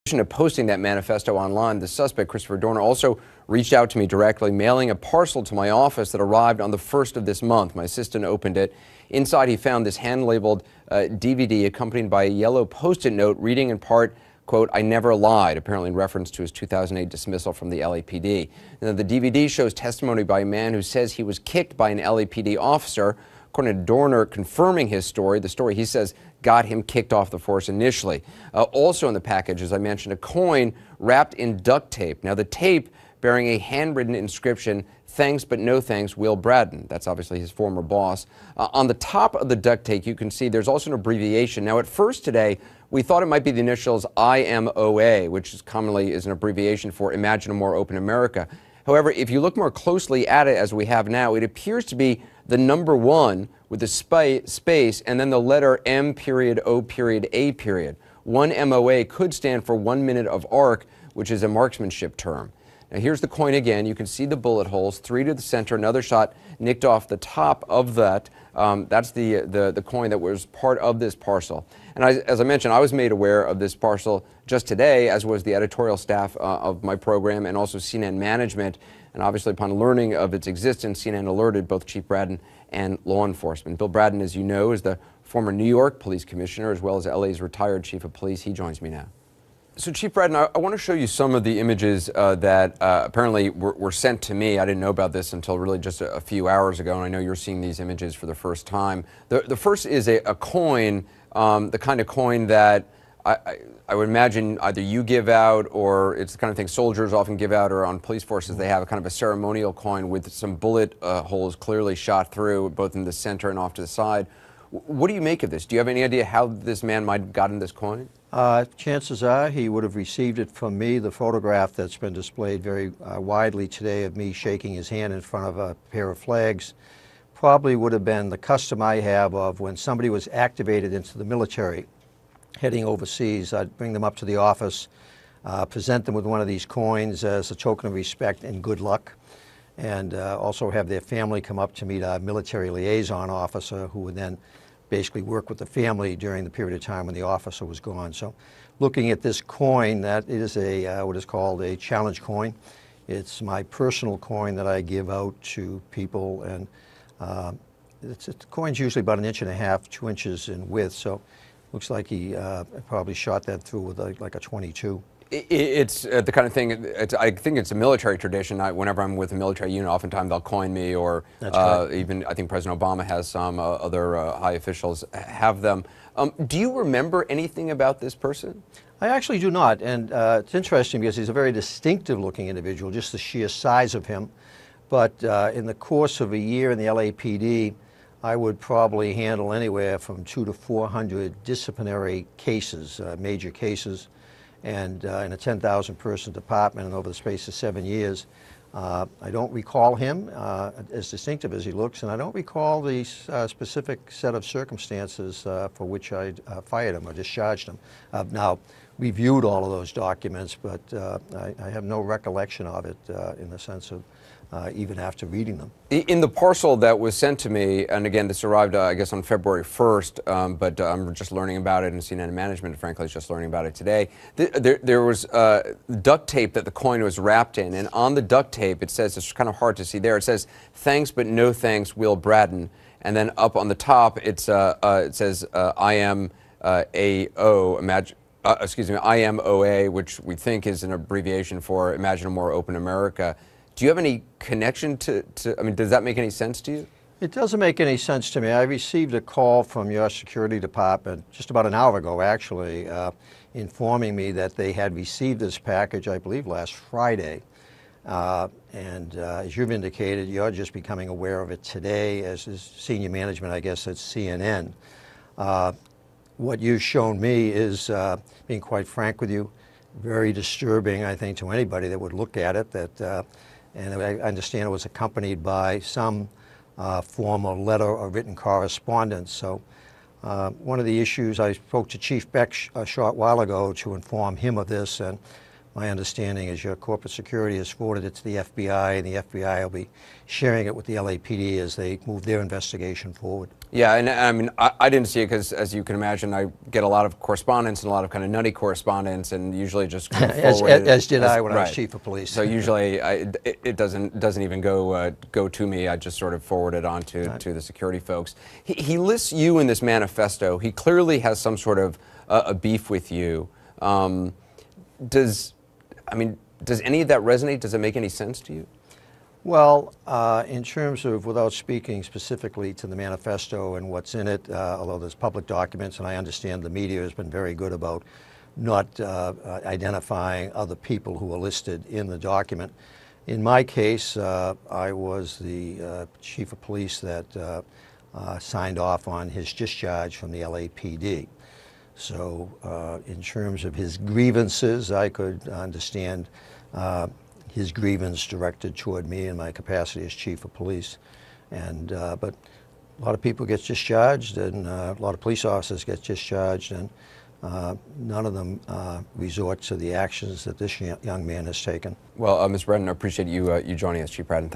In addition to posting that manifesto online, the suspect, Christopher Dorner, also reached out to me directly, mailing a parcel to my office that arrived on the 1st of this month. My assistant opened it. Inside, he found this hand-labeled DVD accompanied by a yellow Post-it note reading in part, quote, "I never lied," apparently in reference to his 2008 dismissal from the LAPD. And the DVD shows testimony by a man who says he was kicked by an LAPD officer, according to Dorner, confirming his story. The story, he says, got him kicked off the force initially. Also in the package, as I mentioned, a coin wrapped in duct tape. Now, the tape bearing a handwritten inscription, "Thanks but no thanks, Will Braden." That's obviously his former boss. On the top of the duct tape, you can see there's also an abbreviation. Now, at first today, we thought it might be the initials IMOA, which commonly is an abbreviation for Imagine a More Open America. However, if you look more closely at it, as we have now, it appears to be the number 1 with the space and then the letter M.O.A. One MOA could stand for 1 minute of arc, which is a marksmanship term. Now, here's the coin again. You can see the bullet holes, 3 to the center, another shot nicked off the top of that. That's the coin that was part of this parcel. And as I mentioned, I was made aware of this parcel just today, as was the editorial staff of my program and also CNN management. And obviously, upon learning of its existence, CNN alerted both Chief Braden and law enforcement. Bill Braden, as you know, is the former New York police commissioner, as well as LA's retired chief of police. He joins me now. So, Chief Braden, I want to show you some of the images that apparently were sent to me. I didn't know about this until really just a few hours ago, and I know you're seeing these images for the first time. The first is a coin, the kind of coin that I would imagine either you give out, or it's the kind of thing soldiers often give out, or on police forces they have a kind of a ceremonial coin with some bullet holes clearly shot through, both in the center and off to the side. What do you make of this? Do you have any idea how this man might have gotten this coin? Chances are he would have received it from me. The photograph that's been displayed very widely today of me shaking his hand in front of a pair of flags probably would have been the custom I have of when somebody was activated into the military heading overseas. I'd bring them up to the office, present them with one of these coins as a token of respect and good luck, and also have their family come up to meet our military liaison officer, who would then basically work with the family during the period of time when the officer was gone. So looking at this coin, that is what is called a challenge coin. It's my personal coin that I give out to people, and the coin's usually about 1.5 inches, 2 inches in width, so looks like he probably shot that through with like a .22. It's the kind of thing, I think it's a military tradition. Whenever I'm with a military unit, oftentimes they'll coin me, or even I think President Obama has some, other high officials have them. Do you remember anything about this person? I actually do not, and it's interesting because he's a very distinctive looking individual, just the sheer size of him. But in the course of a year in the LAPD, I would probably handle anywhere from 200 to 400 disciplinary cases, major cases. And in a 10,000 person department, and over the space of 7 years, I don't recall him as distinctive as he looks, and I don't recall the specific set of circumstances for which I fired him or discharged him. I've now reviewed all of those documents, but I have no recollection of it in the sense of even after reading them. In the parcel that was sent to me, and again, this arrived, I guess, on February 1st, but I'm just learning about it, and CNN management, frankly, is just learning about it today. There was duct tape that the coin was wrapped in, and on the duct tape, it says, it's kind of hard to see there, it says, "Thanks but no thanks, Will Braden." And then up on the top, it says, IMOA, which we think is an abbreviation for Imagine a More Open America. Do you have any connection I mean, does that make any sense to you? It doesn't make any sense to me. I received a call from your security department just about an hour ago, actually, informing me that they had received this package, I believe, last Friday. As you've indicated, you're just becoming aware of it today, as is senior management, I guess, at CNN. What you've shown me is, being quite frank with you, very disturbing, I think, to anybody that would look at it. And I understand it was accompanied by some form of letter or written correspondence. So one of the issues, I spoke to Chief Beck a short while ago to inform him of this, and My understanding is your corporate security has forwarded it to the FBI, and the FBI will be sharing it with the LAPD as they move their investigation forward. Yeah, and I mean, I didn't see it because, as you can imagine, I get a lot of correspondence and a lot of kind of nutty correspondence, and usually just kind of forward it as did I when I was right. chief of police. So usually it doesn't even go to me. I just sort of forward it on to the security folks. He lists you in this manifesto. He clearly has some sort of a beef with you. Does any of that resonate? Does it make any sense to you? Well, in terms of, without speaking specifically to the manifesto and what's in it, although there's public documents, and I understand the media has been very good about not identifying other people who are listed in the document. In my case, I was the chief of police that signed off on his discharge from the LAPD. So in terms of his grievances, I could understand his grievance directed toward me in my capacity as chief of police. And but a lot of people get discharged, and a lot of police officers get discharged, and none of them resort to the actions that this young man has taken. Well, Ms. Brennan, I appreciate you joining us, Chief Braden. Thank